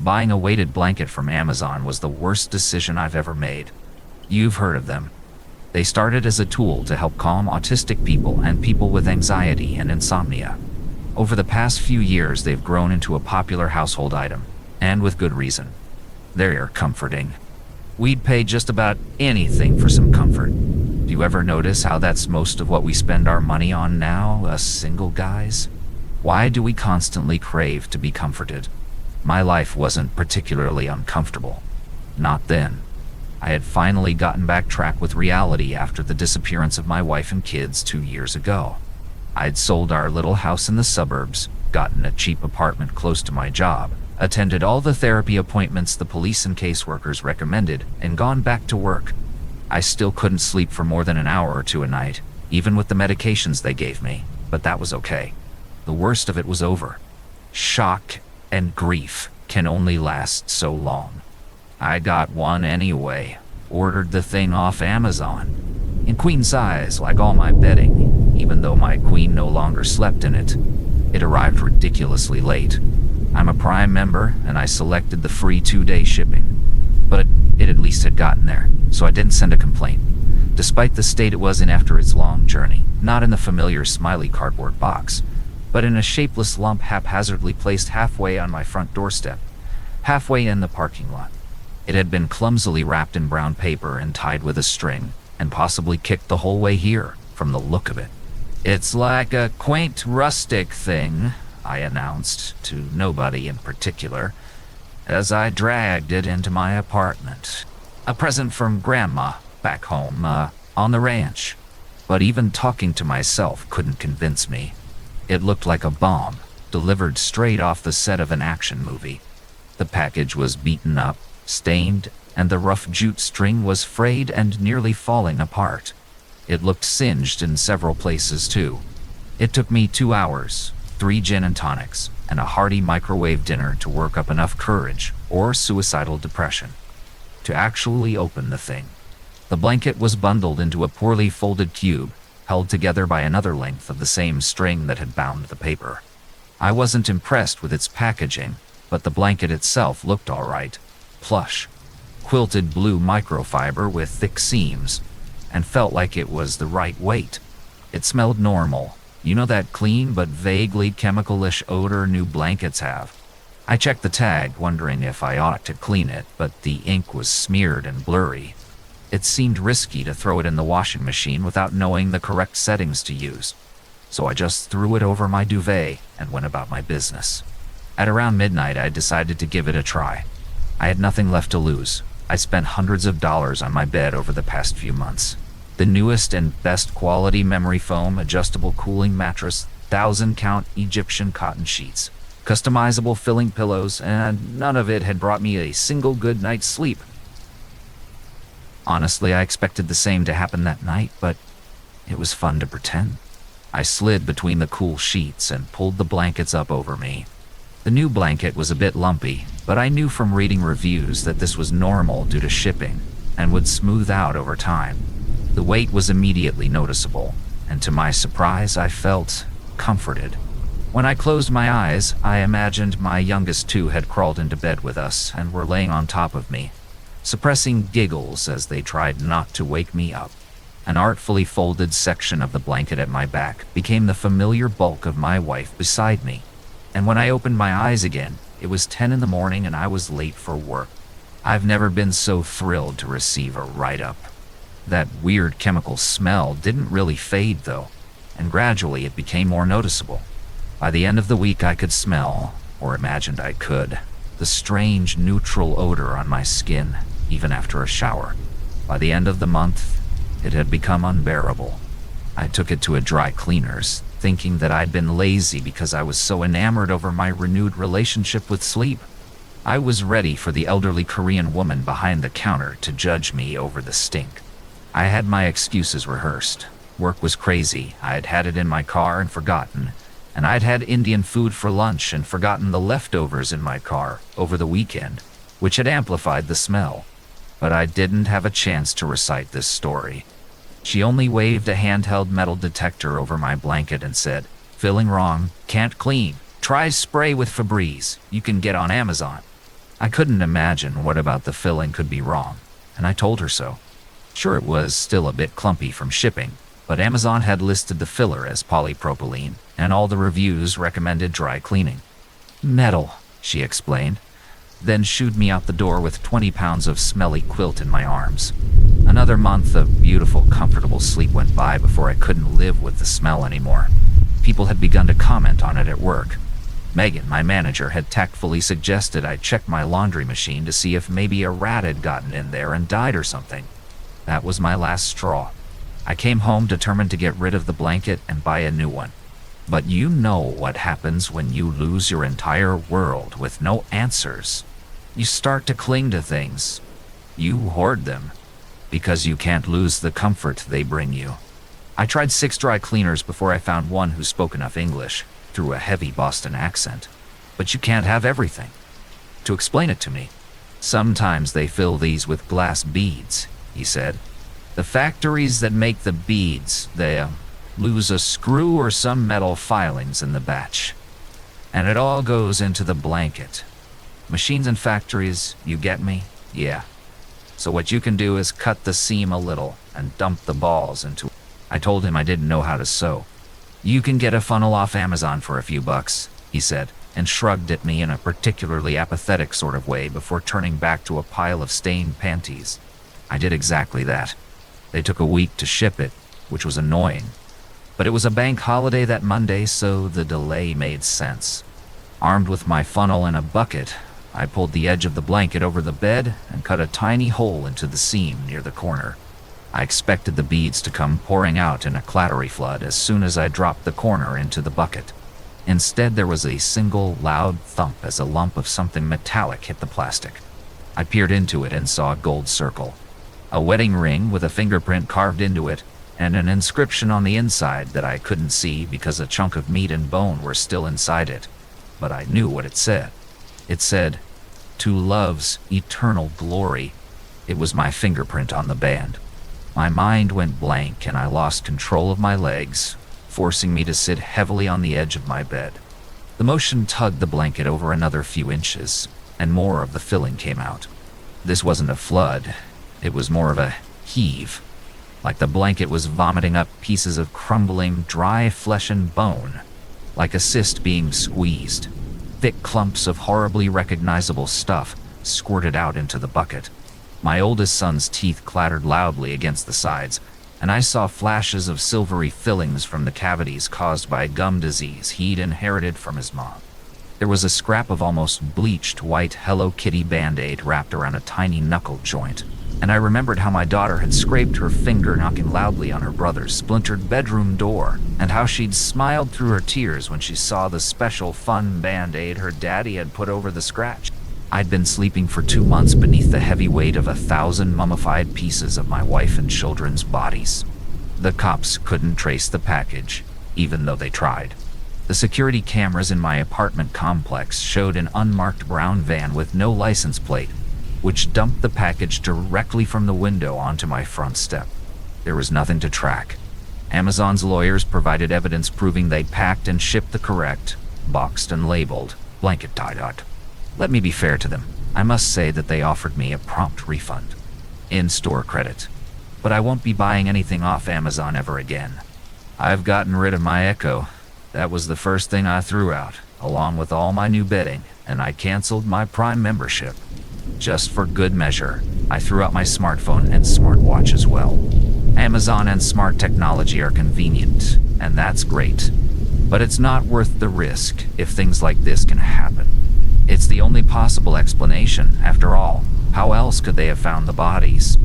Buying a weighted blanket from Amazon was the worst decision I've ever made. You've heard of them. They started as a tool to help calm autistic people and people with anxiety and insomnia. Over the past few years, they've grown into a popular household item, and with good reason. They're comforting. We'd pay just about anything for some comfort. Do you ever notice how that's most of what we spend our money on now, us single guys? Why do we constantly crave to be comforted? My life wasn't particularly uncomfortable. Not then. I had finally gotten back track with reality after the disappearance of my wife and kids 2 years ago. I'd sold our little house in the suburbs, gotten a cheap apartment close to my job, attended all the therapy appointments the police and caseworkers recommended, and gone back to work. I still couldn't sleep for more than an hour or two a night, even with the medications they gave me, but that was okay. The worst of it was over. Shock and grief can only last so long. I got one anyway, ordered the thing off Amazon. In queen size, like all my bedding, even though my queen no longer slept in it. It arrived ridiculously late. I'm a Prime member, and I selected the free 2-day shipping. But it at least had gotten there, so I didn't send a complaint, despite the state it was in after its long journey, not in the familiar smiley cardboard box, but in a shapeless lump haphazardly placed halfway on my front doorstep, halfway in the parking lot. It had been clumsily wrapped in brown paper and tied with a string, and possibly kicked the whole way here, from the look of it. "It's like a quaint rustic thing," I announced, to nobody in particular, as I dragged it into my apartment. "A present from Grandma, back home, on the ranch." But even talking to myself couldn't convince me. It looked like a bomb, delivered straight off the set of an action movie. The package was beaten up, stained, and the rough jute string was frayed and nearly falling apart. It looked singed in several places, too. It took me 2 hours, 3 gin and tonics, and a hearty microwave dinner to work up enough courage, or suicidal depression, to actually open the thing. The blanket was bundled into a poorly folded cube, held together by another length of the same string that had bound the paper. I wasn't impressed with its packaging, but the blanket itself looked all right. Plush, quilted blue microfiber with thick seams, and felt like it was the right weight. It smelled normal. You know that clean but vaguely chemical-ish odor new blankets have? I checked the tag, wondering if I ought to clean it, but the ink was smeared and blurry. It seemed risky to throw it in the washing machine without knowing the correct settings to use, so I just threw it over my duvet and went about my business. At around midnight, I decided to give it a try. I had nothing left to lose. I spent hundreds of dollars on my bed over the past few months. The newest and best quality memory foam, adjustable cooling mattress, 1,000-count Egyptian cotton sheets, customizable filling pillows, and none of it had brought me a single good night's sleep. Honestly, I expected the same to happen that night, but it was fun to pretend. I slid between the cool sheets and pulled the blankets up over me. The new blanket was a bit lumpy, but I knew from reading reviews that this was normal due to shipping and would smooth out over time. The weight was immediately noticeable, and to my surprise, I felt comforted. When I closed my eyes, I imagined my youngest two had crawled into bed with us and were laying on top of me, suppressing giggles as they tried not to wake me up. An artfully folded section of the blanket at my back became the familiar bulk of my wife beside me, and when I opened my eyes again, it was 10 in the morning and I was late for work. I've never been so thrilled to receive a write-up. That weird chemical smell didn't really fade, though, and gradually it became more noticeable. By the end of the week, I could smell, or imagined I could, the strange neutral odor on my skin, even after a shower. By the end of the month, it had become unbearable. I took it to a dry cleaner's, thinking that I'd been lazy because I was so enamored over my renewed relationship with sleep. I was ready for the elderly Korean woman behind the counter to judge me over the stink. I had my excuses rehearsed. Work was crazy. I had had it in my car and forgotten, and I'd had Indian food for lunch and forgotten the leftovers in my car over the weekend, which had amplified the smell. But I didn't have a chance to recite this story. She only waved a handheld metal detector over my blanket and said, "Filling wrong, can't clean. Try spray with Febreze. You can get on Amazon." I couldn't imagine what about the filling could be wrong, and I told her so. Sure, it was still a bit clumpy from shipping, but Amazon had listed the filler as polypropylene, and all the reviews recommended dry cleaning. Metal, she explained, then shooed me out the door with 20 pounds of smelly quilt in my arms. Another month of beautiful, comfortable sleep went by before I couldn't live with the smell anymore. People had begun to comment on it at work. Megan, my manager, had tactfully suggested I check my laundry machine to see if maybe a rat had gotten in there and died or something. That was my last straw. I came home determined to get rid of the blanket and buy a new one. But you know what happens when you lose your entire world with no answers. You start to cling to things. You hoard them, because you can't lose the comfort they bring you. I tried 6 dry cleaners before I found one who spoke enough English, through a heavy Boston accent. But you can't have everything. To explain it to me, sometimes they fill these with glass beads, he said. The factories that make the beads, they lose a screw or some metal filings in the batch. And it all goes into the blanket. Machines and factories, you get me? Yeah. So what you can do is cut the seam a little and dump the balls into it. I told him I didn't know how to sew. You can get a funnel off Amazon for a few bucks, he said, and shrugged at me in a particularly apathetic sort of way before turning back to a pile of stained panties. I did exactly that. They took a week to ship it, which was annoying. But it was a bank holiday that Monday, so the delay made sense. Armed with my funnel and a bucket, I pulled the edge of the blanket over the bed and cut a tiny hole into the seam near the corner. I expected the beads to come pouring out in a clattery flood as soon as I dropped the corner into the bucket. Instead, there was a single loud thump as a lump of something metallic hit the plastic. I peered into it and saw a gold circle. A wedding ring with a fingerprint carved into it, and an inscription on the inside that I couldn't see because a chunk of meat and bone were still inside it. But I knew what it said. It said, "To love's eternal glory." It was my fingerprint on the band. My mind went blank and I lost control of my legs, forcing me to sit heavily on the edge of my bed. The motion tugged the blanket over another few inches, and more of the filling came out. This wasn't a flood, it was more of a heave, like the blanket was vomiting up pieces of crumbling, dry flesh and bone, like a cyst being squeezed. Thick clumps of horribly recognizable stuff squirted out into the bucket. My oldest son's teeth clattered loudly against the sides, and I saw flashes of silvery fillings from the cavities caused by gum disease he'd inherited from his mom. There was a scrap of almost bleached white Hello Kitty Band-Aid wrapped around a tiny knuckle joint, and I remembered how my daughter had scraped her finger knocking loudly on her brother's splintered bedroom door, and how she'd smiled through her tears when she saw the special fun Band-Aid her daddy had put over the scratch. I'd been sleeping for 2 months beneath the heavy weight of 1,000 mummified pieces of my wife and children's bodies. The cops couldn't trace the package, even though they tried. The security cameras in my apartment complex showed an unmarked brown van with no license plate, which dumped the package directly from the window onto my front step. There was nothing to track. Amazon's lawyers provided evidence proving they'd packed and shipped the correct, boxed and labeled, blanket tie-dot. Let me be fair to them. I must say that they offered me a prompt refund. In-store credit. But I won't be buying anything off Amazon ever again. I've gotten rid of my Echo. That was the first thing I threw out, along with all my new bedding, and I canceled my Prime membership. Just for good measure, I threw out my smartphone and smartwatch as well. Amazon and smart technology are convenient, and that's great. But it's not worth the risk if things like this can happen. It's the only possible explanation, after all. How else could they have found the bodies?